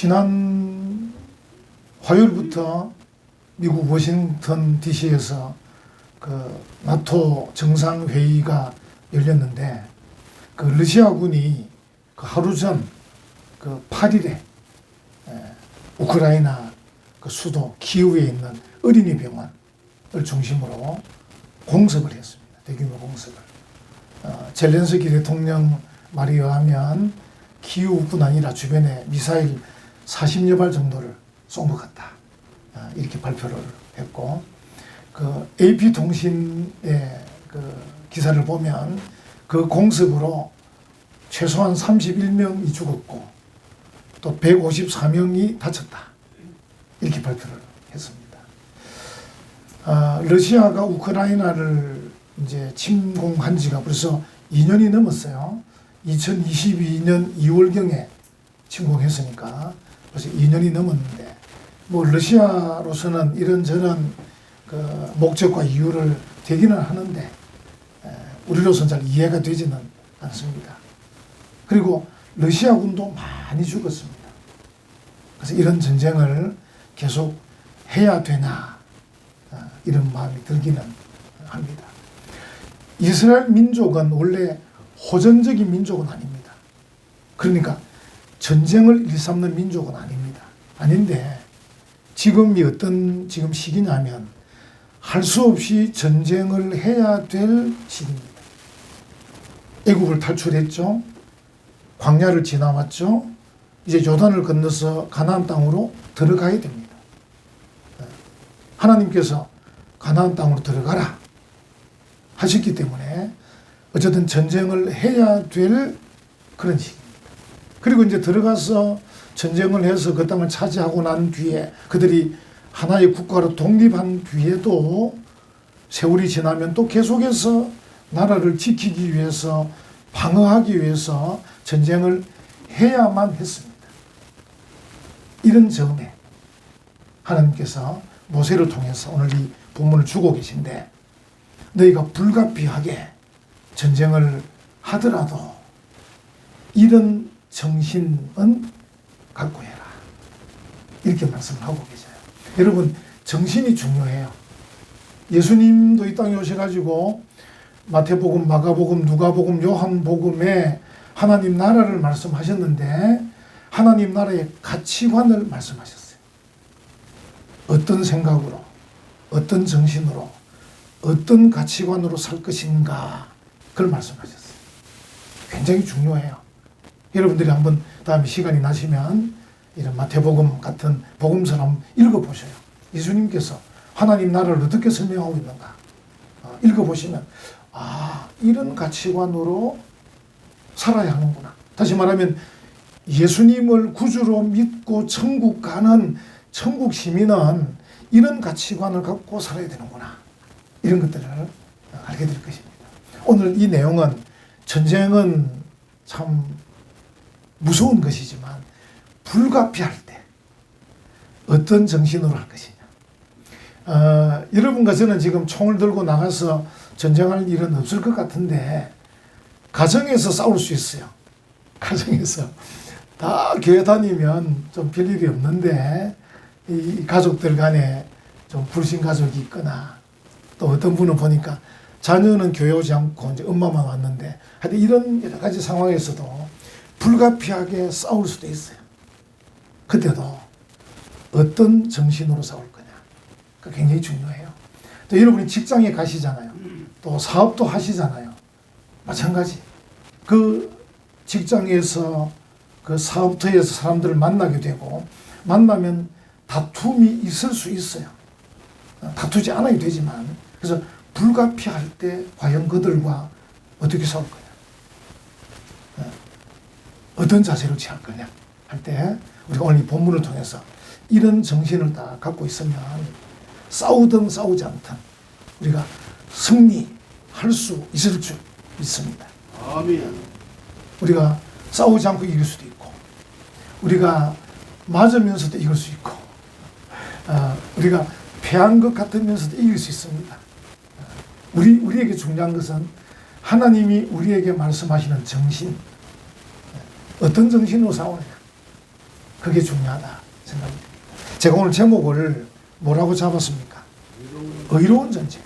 지난 화요일부터 미국 워싱턴 DC에서 그 나토 정상회의가 열렸는데, 그 러시아군이 그 하루 전 그 8일에 우크라이나 그 수도 키이우에 있는 어린이 병원을 중심으로 공습을 했습니다. 대규모 공습을. 젤렌스키 대통령 말에 의하면 키이우뿐 아니라 주변에 미사일 40여 발 정도를 쏜 것 같다. 이렇게 발표를 했고, 그 AP통신의 그 기사를 보면 그 공습으로 최소한 31명이 죽었고 또 154명이 다쳤다. 이렇게 발표를 했습니다. 러시아가 우크라이나를 이제 침공한 지가 벌써 2년이 넘었어요. 2022년 2월경에 침공했으니까 벌써 2년이 넘었는데, 뭐 러시아로서는 이런저런 그 목적과 이유를 대기는 하는데 우리로서는 잘 이해가 되지는 않습니다. 그리고 러시아군도 많이 죽었습니다. 그래서 이런 전쟁을 계속 해야 되나 이런 마음이 들기는 합니다. 이스라엘 민족은 원래 호전적인 민족은 아닙니다. 그러니까 전쟁을 일삼는 민족은 아닙니다. 아닌데 지금이 어떤 지금 시기냐면 할 수 없이 전쟁을 해야 될 시기입니다. 애국을 탈출했죠. 광야를 지나왔죠. 이제 요단을 건너서 가나안 땅으로 들어가야 됩니다. 하나님께서 가나안 땅으로 들어가라 하셨기 때문에 어쨌든 전쟁을 해야 될 그런 시기입니다. 그리고 이제 들어가서 전쟁을 해서 그 땅을 차지하고 난 뒤에 그들이 하나의 국가로 독립한 뒤에도 세월이 지나면 또 계속해서 나라를 지키기 위해서 방어하기 위해서 전쟁을 해야만 했습니다. 이런 점에 하나님께서 모세를 통해서 오늘 이 본문을 주고 계신데, 너희가 불가피하게 전쟁을 하더라도 이런 정신은 갖고 해라. 이렇게 말씀을 하고 계세요. 여러분, 정신이 중요해요. 예수님도 이 땅에 오셔가지고 마태복음, 마가복음, 누가복음, 요한복음에 하나님 나라를 말씀하셨는데 하나님 나라의 가치관을 말씀하셨어요. 어떤 생각으로, 어떤 정신으로, 어떤 가치관으로 살 것인가, 그걸 말씀하셨어요. 굉장히 중요해요. 여러분들이 한번 다음에 시간이 나시면 이런 마태복음 같은 복음서를 한번 읽어보셔요. 예수님께서 하나님 나라를 어떻게 설명하고 있는가 읽어보시면 이런 가치관으로 살아야 하는구나. 다시 말하면 예수님을 구주로 믿고 천국 가는 천국 시민은 이런 가치관을 갖고 살아야 되는구나. 이런 것들을 알게 될 것입니다. 오늘 이 내용은 전쟁은 참 무서운 것이지만 불가피할 때 어떤 정신으로 할 것이냐. 여러분과 저는 지금 총을 들고 나가서 전쟁할 일은 없을 것 같은데 가정에서 싸울 수 있어요. 가정에서 다 교회 다니면 좀 별일이 없는데 이 가족들 간에 좀 불신 가족이 있거나 또 어떤 분은 보니까 자녀는 교회 오지 않고 이제 엄마만 왔는데 하여튼 이런 여러 가지 상황에서도 불가피하게 싸울 수도 있어요. 그때도 어떤 정신으로 싸울 거냐. 그게 굉장히 중요해요. 또 여러분이 직장에 가시잖아요. 또 사업도 하시잖아요. 마찬가지. 그 직장에서 그 사업터에서 사람들을 만나게 되고 만나면 다툼이 있을 수 있어요. 다투지 않아야 되지만 그래서 불가피할 때 과연 그들과 어떻게 싸울 거냐, 어떤 자세로 취할 거냐 할 때 우리가 오늘 이 본문을 통해서 이런 정신을 다 갖고 있으면 싸우든 싸우지 않든 우리가 승리할 수 있을 줄 믿습니다. 아멘. 우리가 싸우지 않고 이길 수도 있고 우리가 맞으면서도 이길 수 있고 우리가 패한 것 같으면서도 이길 수 있습니다. 우리에게 중요한 것은 하나님이 우리에게 말씀하시는 정신, 어떤 정신으로 싸우느냐. 그게 중요하다 생각합니다. 제가 오늘 제목을 뭐라고 잡았습니까? 의로운 전쟁.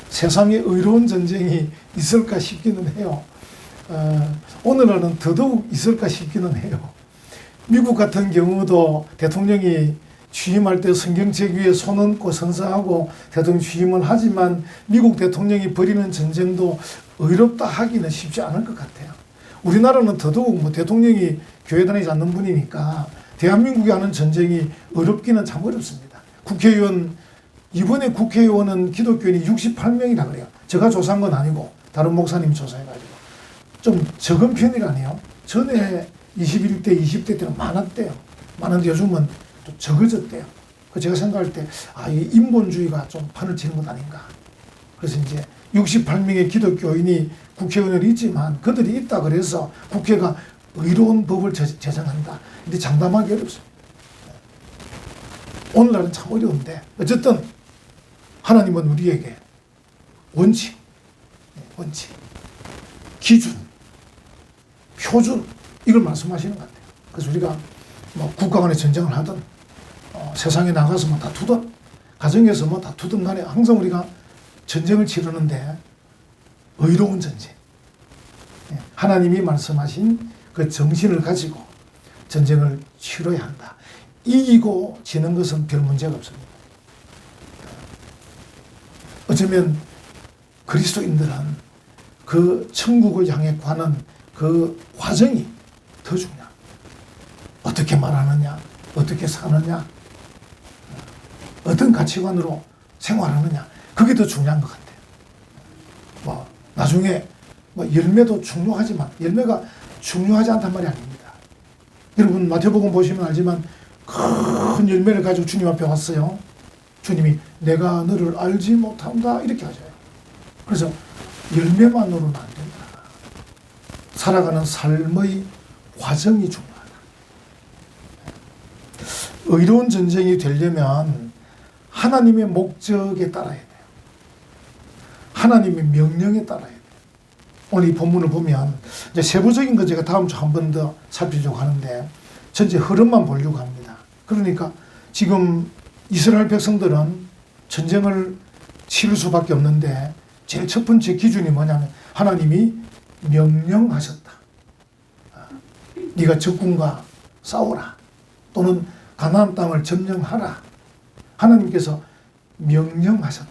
세상에 의로운 전쟁이 있을까 싶기는 해요. 오늘날은 더더욱 있을까 싶기는 해요. 미국 같은 경우도 대통령이 취임할 때 성경책 위에 손 얹고 선서하고 대통령 취임을 하지만 미국 대통령이 벌이는 전쟁도 의롭다 하기는 쉽지 않을 것 같아요. 우리나라는 더더욱 뭐 대통령이 교회 다니지 않는 분이니까 대한민국이 하는 전쟁이 어렵기는 참 어렵습니다. 국회의원, 이번에 국회의원은 기독교인이 68명이라 그래요. 제가 조사한 건 아니고 다른 목사님이 조사해가지고 좀 적은 편이라네요. 전에 21대, 20대 때는 많았대요. 많은데 요즘은 또 적어졌대요. 제가 생각할 때, 이 인본주의가 좀 판을 치는 것 아닌가. 그래서 이제 68명의 기독교인이 국회의원이 있지만 그들이 있다 그래서 국회가 의로운 법을 제정한다. 근데 장담하기 어렵습니다. 오늘날은 참 어려운데, 어쨌든 하나님은 우리에게 원칙, 기준, 표준, 이걸 말씀하시는 것 같아요. 그래서 우리가 뭐 국가 간에 전쟁을 하든, 세상에 나가서 뭐 다투든, 가정에서 뭐 다투든 간에 항상 우리가 전쟁을 치르는데 의로운 전쟁. 하나님이 말씀하신 그 정신을 가지고 전쟁을 치러야 한다. 이기고 지는 것은 별 문제가 없습니다. 어쩌면 그리스도인들은 그 천국을 향해 가는 그 과정이 더 중요합니다. 어떻게 말하느냐, 어떻게 사느냐, 어떤 가치관으로 생활하느냐, 그게 더 중요한 것 같아요. 뭐 나중에 뭐 열매도 중요하지만 열매가 중요하지 않단 말이 아닙니다. 여러분 마태복음 보시면 알지만 큰 열매를 가지고 주님 앞에 왔어요. 주님이 내가 너를 알지 못한다 이렇게 하셔요. 그래서 열매만으로는 안 된다. 살아가는 삶의 과정이 중요하다. 의로운 전쟁이 되려면 하나님의 목적에 따라야 돼요. 하나님의 명령에 따라야 돼요. 오늘 이 본문을 보면 이제 세부적인 거 제가 다음 주 한 번 더 살피려고 하는데 전체 흐름만 보려고 합니다. 그러니까 지금 이스라엘 백성들은 전쟁을 치를 수밖에 없는데 제일 첫 번째 기준이 뭐냐면 하나님이 명령하셨다. 네가 적군과 싸우라. 또는 가나안 땅을 점령하라. 하나님께서 명령하셨다.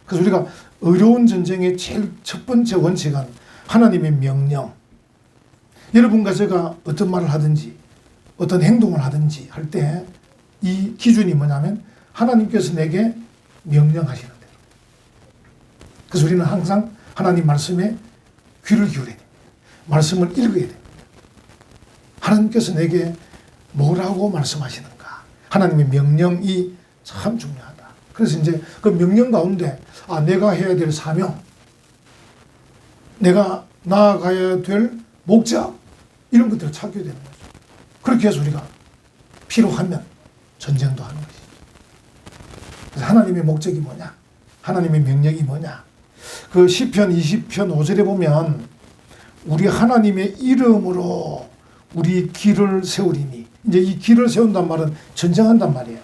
그래서 우리가 의로운 전쟁의 제일 첫 번째 원칙은 하나님의 명령. 여러분과 제가 어떤 말을 하든지 어떤 행동을 하든지 할 때 이 기준이 뭐냐면 하나님께서 내게 명령하시는 대로. 그래서 우리는 항상 하나님 말씀에 귀를 기울여야 됩니다. 말씀을 읽어야 됩니다. 하나님께서 내게 뭐라고 말씀하시는가. 하나님의 명령이 참 중요하다. 그래서 이제 그 명령 가운데 내가 해야 될 사명, 내가 나아가야 될 목적, 이런 것들을 찾게 되는 거죠. 그렇게 해서 우리가 필요하면 전쟁도 하는 것이죠. 그래서 하나님의 목적이 뭐냐? 하나님의 명령이 뭐냐? 그 시편 20편 5절에 보면 우리 하나님의 이름으로 우리 길을 세우리니, 이제 이 길을 세운단 말은 전쟁한단 말이에요.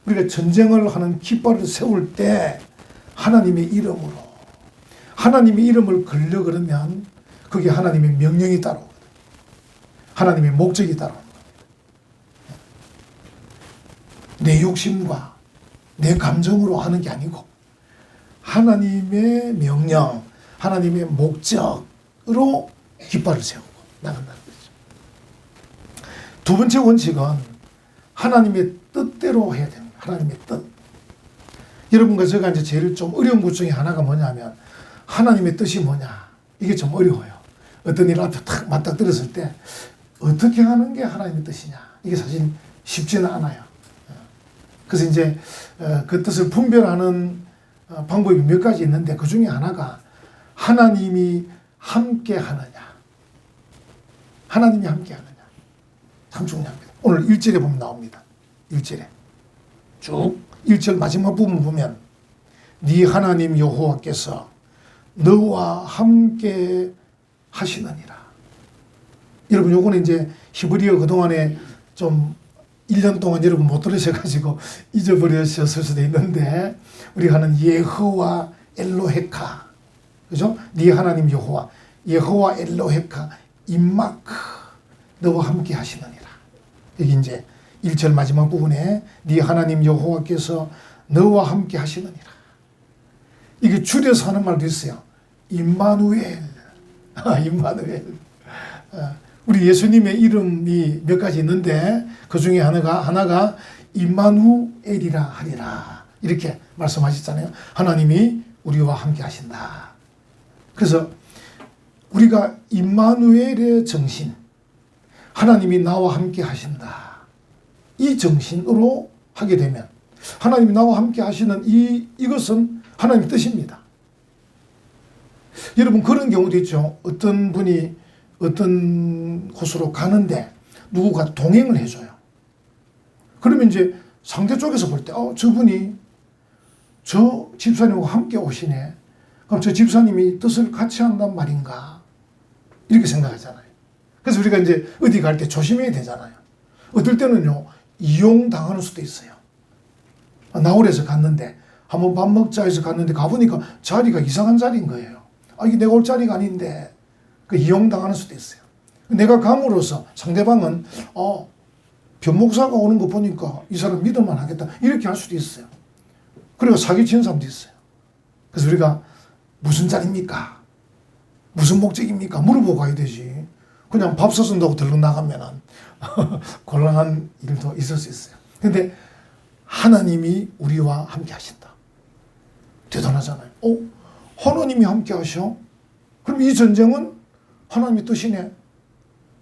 우리가 전쟁을 하는 깃발을 세울 때 하나님의 이름으로, 하나님의 이름을 걸려 그러면 그게 하나님의 명령이 따라오거든. 하나님의 목적이 따라옵니다. 내 욕심과 내 감정으로 하는 게 아니고 하나님의 명령, 하나님의 목적으로 깃발을 세우고 나간다는 거죠. 두 번째 원칙은 하나님의 뜻대로 해야 됩니다. 하나님의 뜻. 여러분과 제가 이제 제일 좀 어려운 것 중에 하나가 뭐냐면 하나님의 뜻이 뭐냐. 이게 좀 어려워요. 어떤 일 앞에 탁 맞닥뜨렸을 때 어떻게 하는 게 하나님의 뜻이냐. 이게 사실 쉽지는 않아요. 그래서 이제 그 뜻을 분별하는 방법이 몇 가지 있는데 그 중에 하나가 하나님이 함께 하느냐. 하나님이 함께 하느냐. 참 중요합니다. 오늘 1절에 보면 나옵니다. 1절에. 쭉 1절 마지막 부분 보면 네 하나님 여호와께서 너와 함께 하시느니라. 여러분 요거는 이제 히브리어 그동안에 좀 1년 동안 여러분 못 들으셔가지고 잊어버리셨을 수도 있는데, 우리가 하는 예호와 엘로헤카, 그죠? 네 하나님 여호와, 예호와 엘로헤카 임마크, 너와 함께 하시느니라. 여기 이제 1절 마지막 부분에 네 하나님 여호와께서 너와 함께 하시느니라. 이게 줄여서 하는 말도 있어요. 임마누엘. 임마누엘. 우리 예수님의 이름이 몇 가지 있는데 그 중에 하나가 임마누엘이라 하리라. 이렇게 말씀하셨잖아요. 하나님이 우리와 함께 하신다. 그래서 우리가 임마누엘의 정신, 하나님이 나와 함께 하신다, 이 정신으로 하게 되면 하나님이 나와 함께 하시는 이것은 하나님의 뜻입니다. 여러분 그런 경우도 있죠. 어떤 분이 어떤 곳으로 가는데 누구가 동행을 해줘요. 그러면 이제 상대 쪽에서 볼 때 저분이 저 집사님과 함께 오시네. 그럼 저 집사님이 뜻을 같이 한단 말인가, 이렇게 생각하잖아요. 그래서 우리가 이제 어디 갈 때 조심해야 되잖아요. 어떨 때는요 이용당하는 수도 있어요. 나홀에서 갔는데 한번 밥 먹자 해서 갔는데 가보니까 자리가 이상한 자리인 거예요. 이게 내가 올 자리가 아닌데, 그 이용당하는 수도 있어요. 내가 감으로써 상대방은 변목사가 오는 거 보니까 이 사람 믿을만 하겠다, 이렇게 할 수도 있어요. 그리고 사기치는 사람도 있어요. 그래서 우리가 무슨 자리입니까? 무슨 목적입니까? 물어보고 가야 되지. 그냥 밥 사준다고 들러나가면은 곤란한 일도 있을 수 있어요. 근데 하나님이 우리와 함께 하신다. 대단하잖아요. 하나님이 함께 하셔? 그럼 이 전쟁은 하나님의 뜻이네.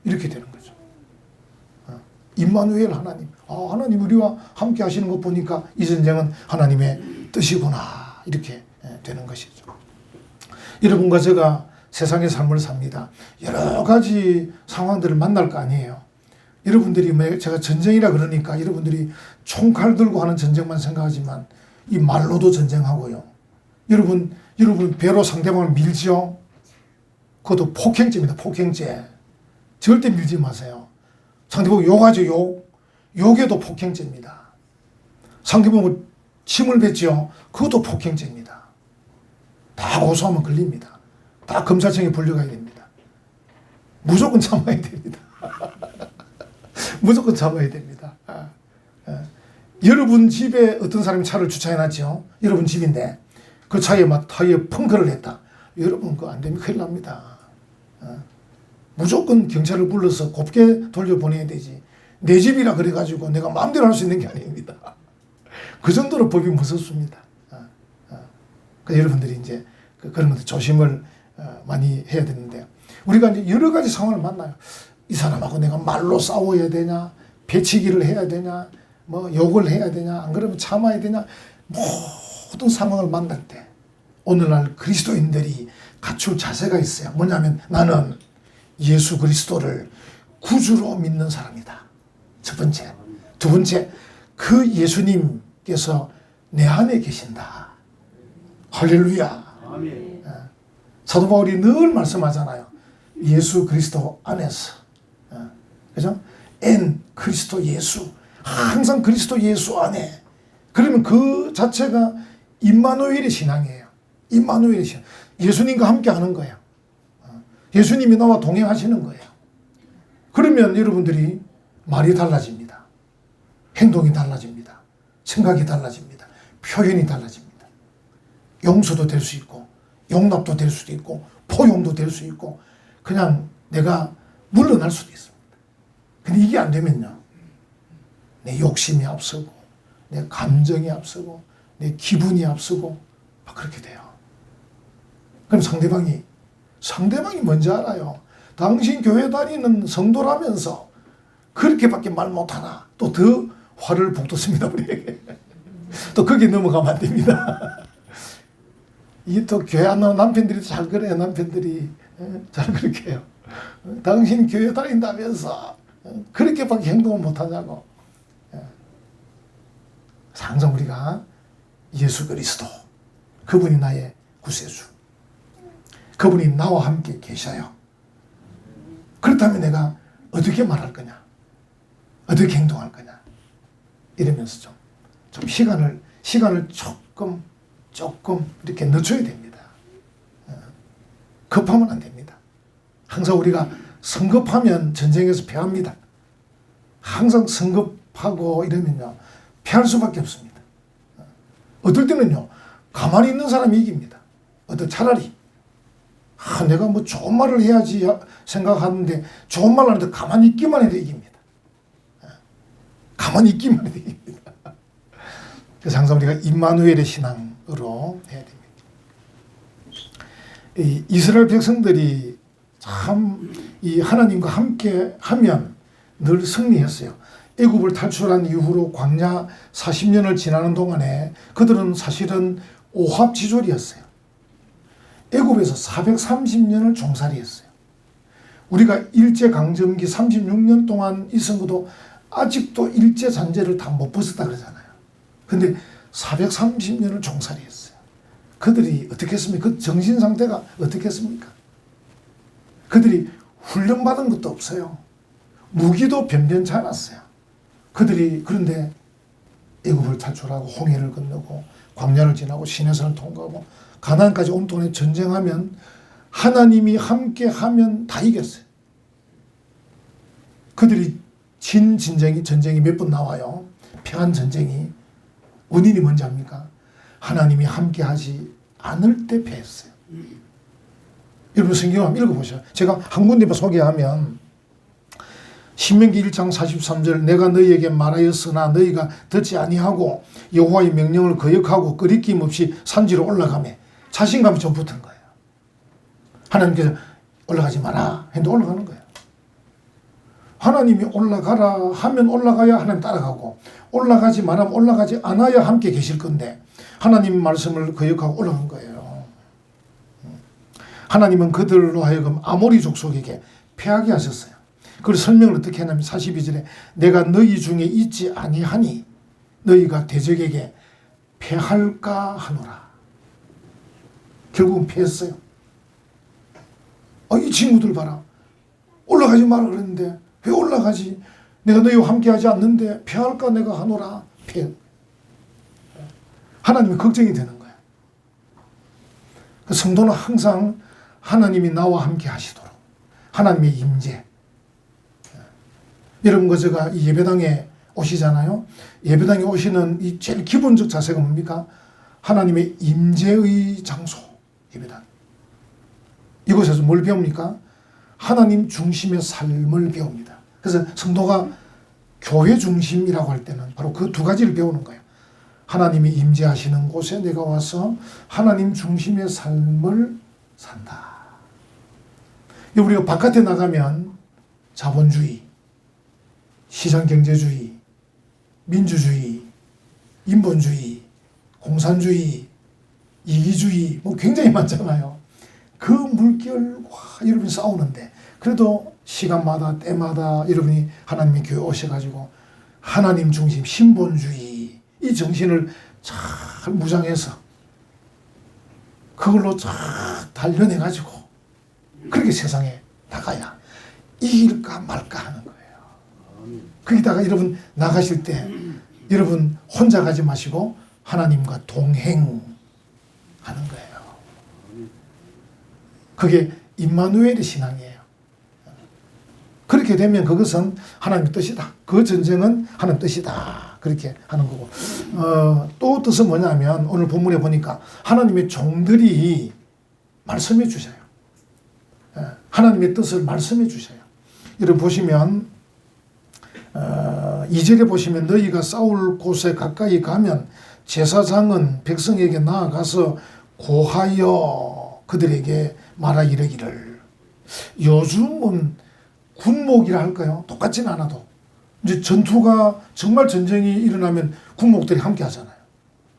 이렇게 되는 거죠. 임마누엘 하나님. 하나님 우리와 함께 하시는 것 보니까 이 전쟁은 하나님의 뜻이구나. 이렇게 되는 것이죠. 여러분과 제가 세상의 삶을 삽니다. 여러 가지 상황들을 만날 거 아니에요. 여러분들이 제가 전쟁이라 그러니까 여러분들이 총칼 들고 하는 전쟁만 생각하지만 이 말로도 전쟁하고요. 여러분 배로 상대방을 밀죠. 그것도 폭행죄입니다. 폭행죄. 절대 밀지 마세요. 상대방 욕하죠. 욕에도 폭행죄입니다. 상대방을 침을 뱉죠. 그것도 폭행죄입니다. 다 고소하면 걸립니다. 다 검찰청에 불려가야 됩니다. 무조건 참아야 됩니다. 무조건 참아야 됩니다. 여러분 집에 어떤 사람이 차를 주차해놨죠. 여러분 집인데 그 차에 막 타이어 펑크를 했다. 여러분 그거 안 되면 큰일 납니다. 무조건 경찰을 불러서 곱게 돌려보내야 되지. 내 집이라 그래가지고 내가 마음대로 할 수 있는 게 아닙니다. 그 정도로 법이 무섭습니다. 그러니까 여러분들이 이제 그런 것들 조심을 많이 해야 되는데, 우리가 이제 여러 가지 상황을 만나요. 이 사람하고 내가 말로 싸워야 되냐, 배치기를 해야 되냐, 뭐 욕을 해야 되냐, 안 그러면 참아야 되냐, 모든 상황을 만날 때 오늘날 그리스도인들이 갖출 자세가 있어요. 뭐냐면 나는 예수 그리스도를 구주로 믿는 사람이다. 첫 번째. 두 번째, 그 예수님께서 내 안에 계신다. 할렐루야. 아멘. 사도 바울이 늘 말씀하잖아요. 예수 그리스도 안에서. 그죠? 그리스도 예수. 항상 그리스도 예수 안에. 그러면 그 자체가 임마누엘의 신앙이에요. 임마누엘의 신앙. 예수님과 함께 하는 거예요. 예수님이 나와 동행하시는 거예요. 그러면 여러분들이 말이 달라집니다. 행동이 달라집니다. 생각이 달라집니다. 표현이 달라집니다. 용서도 될 수 있고, 용납도 될 수도 있고, 포용도 될 수 있고, 그냥 내가 물러날 수도 있습니다. 근데 이게 안 되면요, 내 욕심이 앞서고, 내 감정이 앞서고, 내 기분이 앞서고, 막 그렇게 돼요. 그럼 상대방이 뭔지 알아요. 당신 교회 다니는 성도라면서 그렇게밖에 말 못하나. 또 더 화를 북돋습니다, 우리에게. 또 거기에 넘어가면 안 됩니다. 이게 또 교회 안 나오는 남편들이 잘 그래요. 남편들이 잘 그렇게 해요. 당신 교회 다닌다면서 그렇게밖에 행동을 못하냐고. 항상 우리가 예수 그리스도, 그분이 나의 구세주, 그분이 나와 함께 계셔요. 그렇다면 내가 어떻게 말할 거냐? 어떻게 행동할 거냐. 이러면서 좀 시간을 조금 이렇게 늦춰야 됩니다. 급하면 안 됩니다. 항상 우리가 성급하면 전쟁에서 패합니다. 항상 성급하고 이러면요, 패할 수밖에 없습니다. 어떨 때는요, 가만히 있는 사람이 이깁니다. 차라리 내가 뭐 좋은 말을 해야지 생각하는데 좋은 말 하는데 가만히 있기만 해도 이깁니다. 가만히 있기만 해도 이깁니다. 그래서 항상 우리가 임마누엘의 신앙으로 해야 됩니다. 이 이스라엘 백성들이 참 이 하나님과 함께 하면 늘 승리했어요. 애굽을 탈출한 이후로 광야 40년을 지나는 동안에 그들은 사실은 오합지졸이었어요. 애굽에서 430년을 종살이했어요. 우리가 일제강점기 36년 동안 있은 것도 아직도 일제잔재를 다 못 벗었다 그러잖아요. 근데 430년을 종살이했어요. 그들이 어떻게 했습니까? 그 정신상태가 어떻게 했습니까? 그들이 훈련받은 것도 없어요. 무기도 변변치 않았어요. 그들이 그런데 애굽을 탈출하고 홍해를 건너고 광야를 지나고 시내산을 통과하고 가나안까지 온 동안에 전쟁하면 하나님이 함께하면 다 이겼어요. 그들이 진 전쟁이 몇 번 나와요. 패한 전쟁이. 원인이 뭔지 압니까? 하나님이 함께하지 않을 때 패했어요. 여러분 성경 한번 읽어보세요. 제가 한 군데만 소개하면 신명기 1장 43절 내가 너희에게 말하였으나 너희가 듣지 아니하고 여호와의 명령을 거역하고 거리낌 없이 산지로 올라가매 자신감이 좀 붙은 거예요. 하나님께서 올라가지 마라 했는데 올라가는 거예요. 하나님이 올라가라 하면 올라가야 하나님 따라가고 올라가지 말하면 올라가지 않아야 함께 계실 건데 하나님 말씀을 거역하고 올라간 거예요. 하나님은 그들로 하여금 아모리 족속에게 패하게 하셨어요. 그걸 설명을 어떻게 하냐면 42절에 내가 너희 중에 있지 아니하니 너희가 대적에게 패할까 하노라. 결국은 패했어요. 이 친구들 봐라. 올라가지 마라 그랬는데 왜 올라가지? 내가 너희와 함께하지 않는데 패할까 내가 하노라. 패. 하나님이 걱정이 되는 거예요. 성도는 항상 하나님이 나와 함께 하시도록 하나님의 임재. 여러분과 제가 이 예배당에 오시잖아요. 예배당에 오시는 이 제일 기본적 자세가 뭡니까? 하나님의 임재의 장소. 예배당. 이곳에서 뭘 배웁니까? 하나님 중심의 삶을 배웁니다. 그래서 성도가 교회 중심이라고 할 때는 바로 그 두 가지를 배우는 거예요. 하나님이 임재하시는 곳에 내가 와서 하나님 중심의 삶을 산다. 우리가 바깥에 나가면 자본주의, 시장경제주의, 민주주의, 인본주의, 공산주의, 이기주의 뭐 굉장히 많잖아요. 그 물결과 여러분이 싸우는데 그래도 시간마다 때마다 여러분이 하나님의 교회 오셔가지고 하나님 중심 신본주의 이 정신을 잘 무장해서 그걸로 쫙 단련해가지고 그렇게 세상에 나가야 이길까 말까 하는 거예요. 거기다가 여러분 나가실 때 여러분 혼자 가지 마시고 하나님과 동행하는 거예요. 그게 임마누엘의 신앙이에요. 그렇게 되면 그것은 하나님의 뜻이다. 그 전쟁은 하나님의 뜻이다. 그렇게 하는 거고. 또 뜻은 뭐냐면 오늘 본문에 보니까 하나님의 종들이 말씀해 주셔요. 하나님의 뜻을 말씀해 주셔요. 여러분 보시면 2절에 보시면 너희가 싸울 곳에 가까이 가면 제사장은 백성에게 나아가서 고하여 그들에게 말하 이르기를. 요즘은 군목이라 할까요? 똑같지는 않아도 이제 전투가 정말 전쟁이 일어나면 군목들이 함께 하잖아요.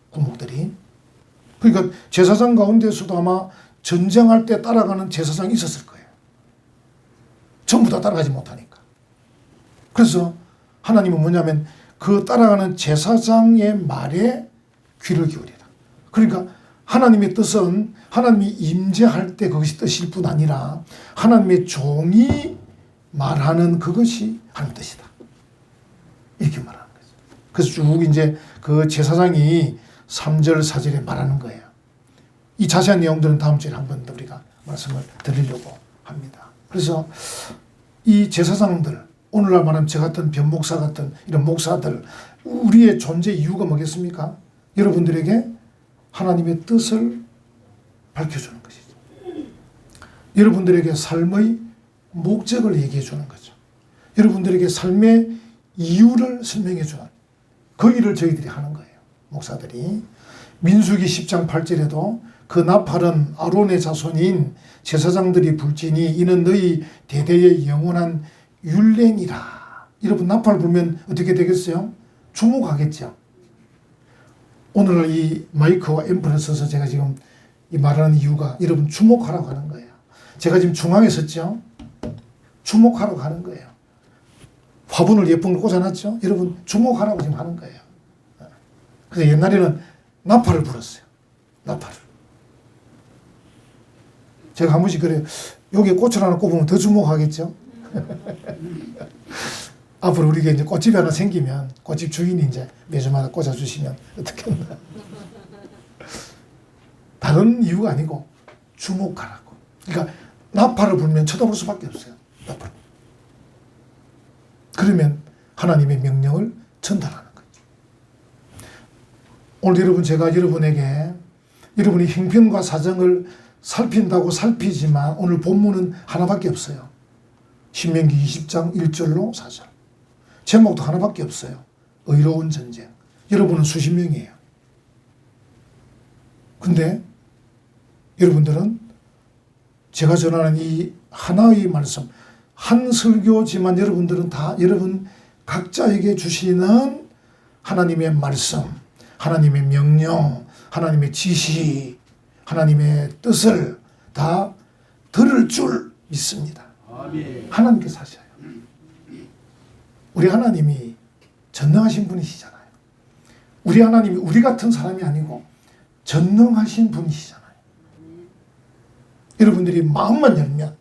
군목들이. 그러니까 제사장 가운데서도 아마 전쟁할 때 따라가는 제사장이 있었을 거예요. 전부 다 따라가지 못하니까. 그래서 하나님은 뭐냐면 그 따라가는 제사장의 말에 귀를 기울이라. 그러니까 하나님의 뜻은 하나님이 임재할 때 그것이 뜻일 뿐 아니라 하나님의 종이 말하는 그것이 하나님의 뜻이다. 이렇게 말하는 거죠. 그래서 쭉 이제 그 제사장이 3절, 4절에 말하는 거예요. 이 자세한 내용들은 다음 주에 한 번 더 우리가 말씀을 드리려고 합니다. 그래서 이 제사장들, 오늘날 말하면 저 같은 변목사 같은 이런 목사들, 우리의 존재 이유가 뭐겠습니까? 여러분들에게 하나님의 뜻을 밝혀주는 것이죠. 여러분들에게 삶의 목적을 얘기해 주는 거죠. 여러분들에게 삶의 이유를 설명해 주는 그 일을 저희들이 하는 거예요. 목사들이. 민수기 10장 8절에도 그 나팔은 아론의 자손인 제사장들이 불지니 이는 너희 대대의 영원한 율례니라. 여러분 나팔 불면 어떻게 되겠어요? 주목하겠죠. 오늘날 이 마이크와 앰프를 써서 제가 지금 이 말하는 이유가 여러분 주목하라고 하는 거예요. 제가 지금 중앙에 섰죠. 주목하라고 하는 거예요. 화분을 예쁜 걸 꽂아놨죠. 여러분 주목하라고 지금 하는 거예요. 그래서 옛날에는 나팔을 불었어요. 나팔을. 제가 한 번씩 그래요. 여기에 꽃을 하나 꼽으면 더 주목하겠죠. 앞으로 우리가 이제 꽃집이 하나 생기면 꽃집 주인이 이제 매주마다 꽂아주시면 어떻겠나. 다른 이유가 아니고 주목하라고. 그러니까 나팔을 불면 쳐다볼 수밖에 없어요. 나팔. 그러면 하나님의 명령을 전달하는 거죠. 오늘 여러분 제가 여러분에게 여러분이 형편과 사정을 살핀다고 살피지만 오늘 본문은 하나밖에 없어요. 신명기 20장 1절로 4절. 제목도 하나밖에 없어요. 의로운 전쟁. 여러분은 수십 명이에요. 근데 여러분들은 제가 전하는 이 하나의 말씀, 한 설교지만 여러분들은 다 여러분 각자에게 주시는 하나님의 말씀, 하나님의 명령, 하나님의 지시, 하나님의 뜻을 다 들을 줄 믿습니다. 아멘. 하나님께서 하셔요. 우리 하나님이 전능하신 분이시잖아요. 우리 하나님이 우리 같은 사람이 아니고 전능하신 분이시잖아요. 여러분들이 마음만 열면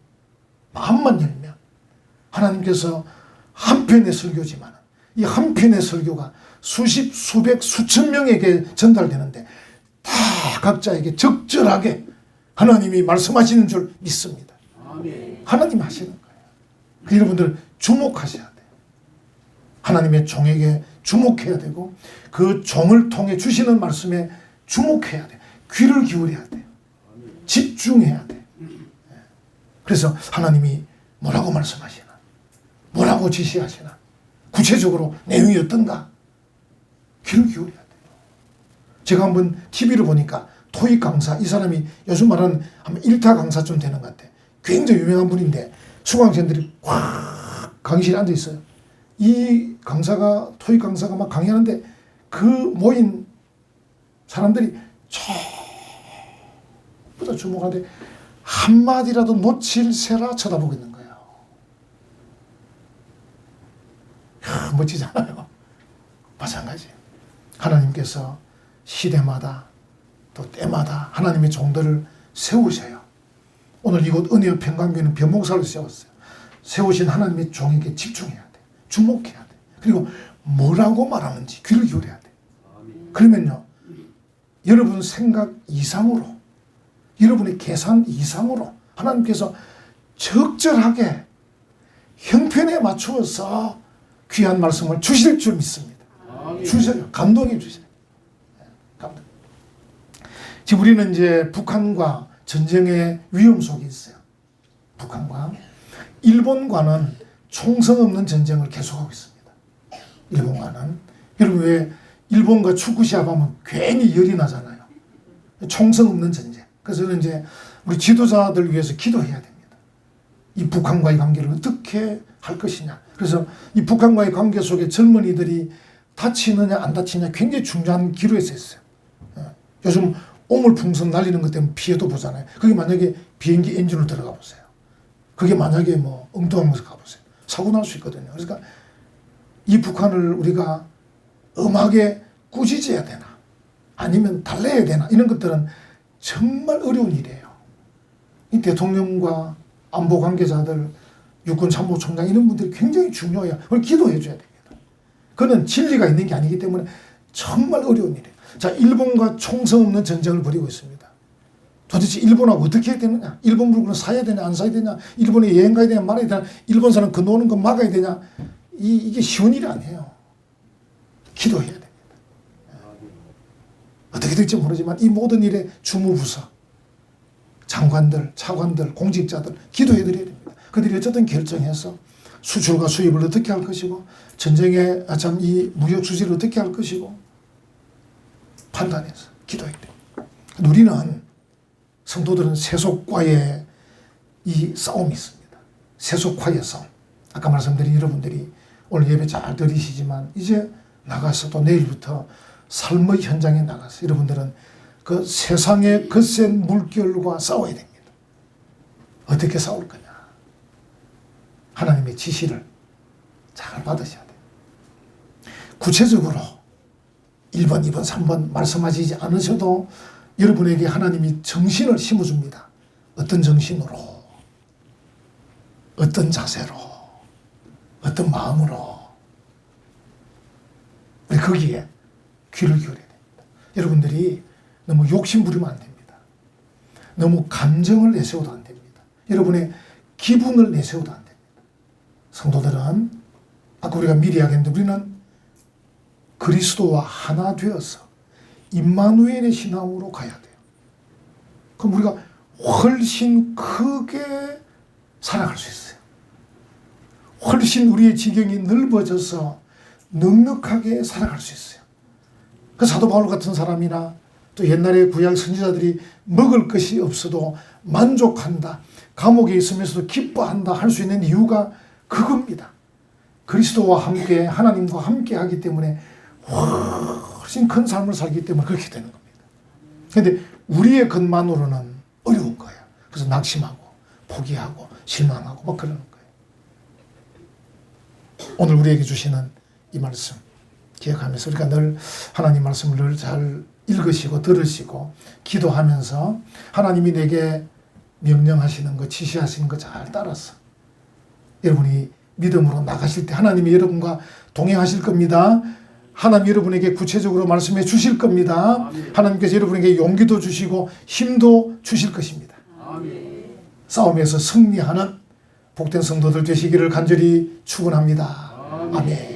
하나님께서 한 편의 설교지만 이 한 편의 설교가 수십, 수백, 수천 명에게 전달되는데 다 각자에게 적절하게 하나님이 말씀하시는 줄 믿습니다. 아멘. 하나님 하시는 거예요. 여러분들 주목하셔야 돼요. 하나님의 종에게 주목해야 되고 그 종을 통해 주시는 말씀에 주목해야 돼요. 귀를 기울여야 돼요. 집중해야 돼요. 그래서 하나님이 뭐라고 말씀하시나, 뭐라고 지시하시나, 구체적으로 내용이 어떤가 귀를 기울여야 돼요. 제가 한번 TV를 보니까 토익 강사, 이 사람이 요즘 말하는 한 1타 강사쯤 되는 것 같아. 굉장히 유명한 분인데 수강생들이 꽉 강의실에 앉아 있어요. 이 강사가, 토익 강사가 막 강의하는데 그 모인 사람들이 전부 다 주목하는데 한마디라도 놓칠세라 쳐다보고 있는 거예요. 이야, 멋지잖아요. 마찬가지. 하나님께서 시대마다 또 때마다 하나님의 종들을 세우셔요. 오늘 이곳 은혜의 평강교회는 변목사를 세웠어요. 세우신 하나님의 종에게 집중해야 돼. 주목해야 돼. 그리고 뭐라고 말하는지 귀를 기울여야 돼. 그러면요, 여러분 생각 이상으로, 여러분의 계산 이상으로 하나님께서 적절하게 형편에 맞추어서 귀한 말씀을 주실 줄 믿습니다. 주셔요. 감동해 주셔요. 감동. 지금 우리는 이제 북한과 전쟁의 위험 속에 있어요. 북한과. 일본과는 총성 없는 전쟁을 계속하고 있습니다. 일본과는. 여러분 왜 일본과 축구 시합하면 괜히 열이 나잖아요. 총성 없는 전쟁. 그래서 이제 우리 지도자들 위해서 기도해야 됩니다. 이 북한과의 관계를 어떻게 할 것이냐. 그래서 이 북한과의 관계 속에 젊은이들이 다치느냐 안 다치느냐 굉장히 중요한 기로에 서 있어요. 요즘 오물풍선 날리는 것 때문에 피해도 보잖아요. 그게 만약에 비행기 엔진으로 들어가 보세요. 그게 만약에 뭐 엉뚱한 곳에 가보세요. 사고 날 수 있거든요. 그러니까 이 북한을 우리가 엄하게 꾸짖어야 되나 아니면 달래야 되나 이런 것들은 정말 어려운 일이에요. 이 대통령과 안보 관계자들, 육군 참모총장 이런 분들이 굉장히 중요해요. 그걸 기도해 줘야 됩니다. 그는 진리가 있는 게 아니기 때문에 정말 어려운 일이에요. 자, 일본과 총성 없는 전쟁을 벌이고 있습니다. 도대체 일본하고 어떻게 해야 되느냐? 일본 물건을 사야 되냐, 안 사야 되냐? 일본에 여행 가야 되냐, 말아야 되냐? 일본 사람 건너오는 거 막아야 되냐? 이게 쉬운 일이 아니에요. 기도해야 됩니다. 어떻게 될지 모르지만 이 모든 일에 주무부서, 장관들, 차관들, 공직자들 기도해 드려야 됩니다. 그들이 어쨌든 결정해서 수출과 수입을 어떻게 할 것이고, 전쟁의 이 무역 수지를 어떻게 할 것이고, 판단해서 기도해야 됩니다. 우리는, 성도들은 세속과의 이 싸움이 있습니다. 세속과의 싸움. 아까 말씀드린 여러분들이 오늘 예배 잘 드리시지만 이제 나가서 또 내일부터 삶의 현장에 나가서 여러분들은 그 세상의 거센 물결과 싸워야 됩니다. 어떻게 싸울 거냐? 하나님의 지시를 잘 받으셔야 돼요. 구체적으로 1번, 2번, 3번 말씀하시지 않으셔도 여러분에게 하나님이 정신을 심어줍니다. 어떤 정신으로, 어떤 자세로, 어떤 마음으로. 거기에 귀를 기울여야 됩니다. 여러분들이 너무 욕심 부리면 안 됩니다. 너무 감정을 내세워도 안 됩니다. 여러분의 기분을 내세워도 안 됩니다. 성도들은, 아까 우리가 미리 이야기했는데, 우리는 그리스도와 하나 되어서 임마누엘의 신앙으로 가야 돼요. 그럼 우리가 훨씬 크게 살아갈 수 있어요. 훨씬 우리의 지경이 넓어져서 넉넉하게 살아갈 수 있어요. 그 사도 바울 같은 사람이나 또 옛날에 구약 선지자들이 먹을 것이 없어도 만족한다, 감옥에 있으면서도 기뻐한다 할 수 있는 이유가 그겁니다. 그리스도와 함께, 하나님과 함께 하기 때문에 훨씬 큰 삶을 살기 때문에 그렇게 되는 겁니다. 그런데 우리의 것만으로는 어려운 거예요. 그래서 낙심하고 포기하고 실망하고 막 그러는 거예요. 오늘 우리에게 주시는 이 말씀 기억하면서 우리가 늘 하나님 말씀을 늘 잘 읽으시고 들으시고 기도하면서 하나님이 내게 명령하시는 거, 지시하시는 거 잘 따라서 여러분이 믿음으로 나가실 때 하나님이 여러분과 동행하실 겁니다. 하나님 여러분에게 구체적으로 말씀해 주실 겁니다. 아멘. 하나님께서 여러분에게 용기도 주시고 힘도 주실 것입니다. 아멘. 싸움에서 승리하는 복된 성도들 되시기를 간절히 축원합니다. 아멘.